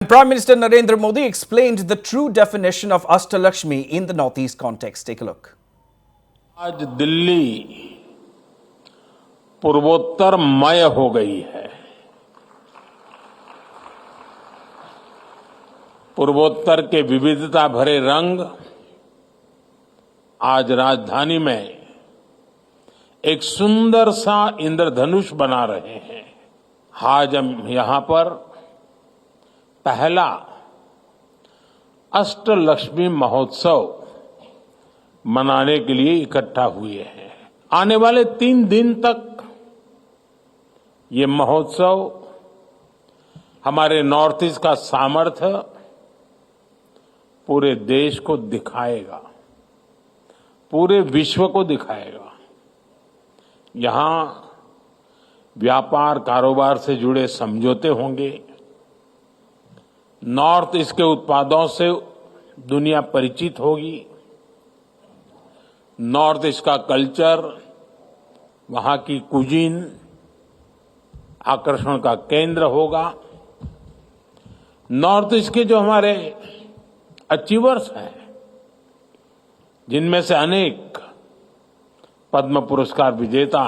And Prime Minister Narendra Modi explained the true definition of Ashtalakshmi in the Northeast context. Take a look. आज दिल्ली पूर्वोत्तरमय हो गई है। पूर्वोत्तर के विविधता भरे रंग आज राजधानी में एक सुंदर सा इंद्रधनुष बना रहे हैं। आज हम यहां पर पहला अष्टलक्ष्मी महोत्सव मनाने के लिए इकट्ठा हुए हैं। आने वाले 3 दिन तक ये महोत्सव हमारे नॉर्थ ईस्ट का सामर्थ्य पूरे देश को दिखाएगा, पूरे विश्व को दिखाएगा। यहां व्यापार कारोबार से जुड़े समझौते होंगे। नॉर्थ ईस्ट के उत्पादों से दुनिया परिचित होगी। नॉर्थ ईस्ट का कल्चर, वहां की कुजीन आकर्षण का केंद्र होगा। नॉर्थ ईस्ट के जो हमारे अचीवर्स हैं, जिनमें से अनेक पद्म पुरस्कार विजेता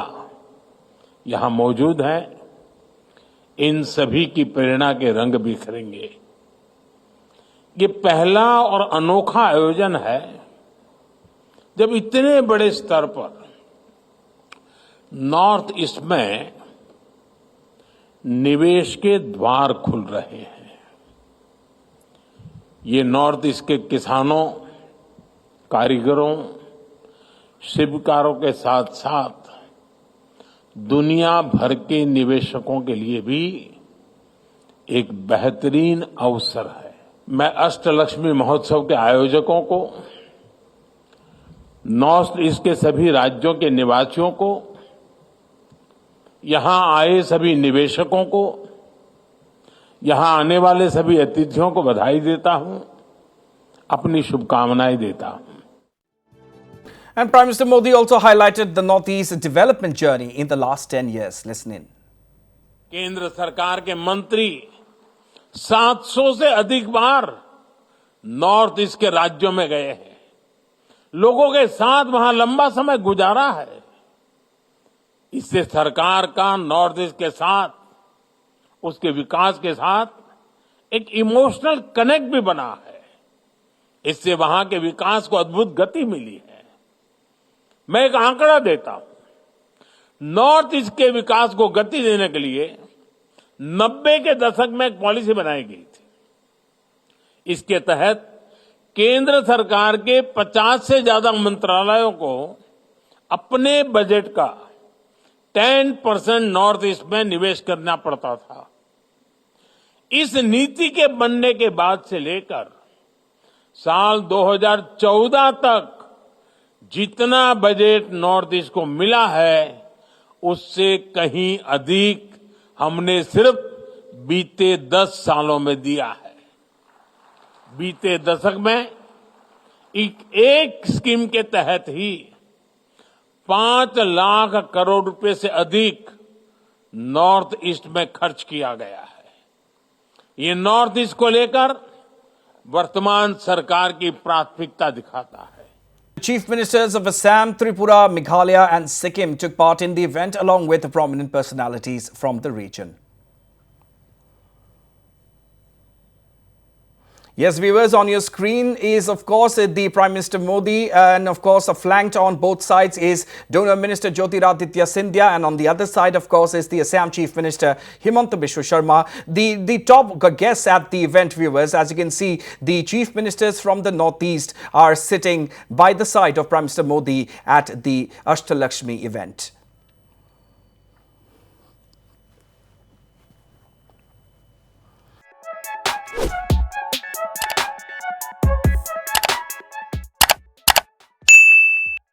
यहां मौजूद हैं, इन सभी की प्रेरणा के रंग बिखरेंगे। ये पहला और अनोखा आयोजन है जब इतने बड़े स्तर पर नॉर्थ ईस्ट में निवेश के द्वार खुल रहे हैं। ये नॉर्थ ईस्ट के किसानों, कारीगरों, शिल्पकारों के साथ साथ दुनिया भर के निवेशकों के लिए भी एक बेहतरीन अवसर है। मैं अष्टलक्ष्मी महोत्सव के आयोजकों को, नॉर्थ ईस्ट के सभी राज्यों के निवासियों को, यहां आए सभी निवेशकों को, यहां आने वाले सभी अतिथियों को बधाई देता हूं, अपनी शुभकामनाएं देता हूं। And Prime Minister Modi also highlighted the Northeast development journey in the last 10 years. Listen in. केंद्र सरकार के मंत्री 700 से अधिक बार नॉर्थ ईस्ट के राज्यों में गए हैं, लोगों के साथ वहां लंबा समय गुजारा है। इससे सरकार का नॉर्थ ईस्ट के साथ, उसके विकास के साथ एक इमोशनल कनेक्ट भी बना है। इससे वहां के विकास को अद्भुत गति मिली है। मैं एक आंकड़ा देता हूं। नॉर्थ ईस्ट के विकास को गति देने के लिए 90 के दशक में एक पॉलिसी बनाई गई थी। इसके तहत केंद्र सरकार के 50 से ज्यादा मंत्रालयों को अपने बजट का 10% नॉर्थ ईस्ट में निवेश करना पड़ता था। इस नीति के बनने के बाद से लेकर साल 2014 तक जितना बजट नॉर्थ ईस्ट को मिला है, उससे कहीं अधिक हमने सिर्फ बीते 10 सालों में दिया है। बीते दशक में एक स्कीम के तहत ही 5 लाख करोड़ रुपए से अधिक नॉर्थ ईस्ट में खर्च किया गया है। ये नॉर्थ ईस्ट को लेकर वर्तमान सरकार की प्राथमिकता दिखाता है। Chief Ministers of Assam, Tripura, Meghalaya and Sikkim took part in the event along with prominent personalities from the region. Yes, viewers, on your screen is, of course, the Prime Minister Modi, and, of course, flanked on both sides is Donor Minister Jyotiraditya Scindia, and on the other side, of course, is the Assam Chief Minister Himanta Biswa Sharma. The top guests at the event, viewers, as you can see, the Chief Ministers from the Northeast are sitting by the side of Prime Minister Modi at the Ashtalakshmi event.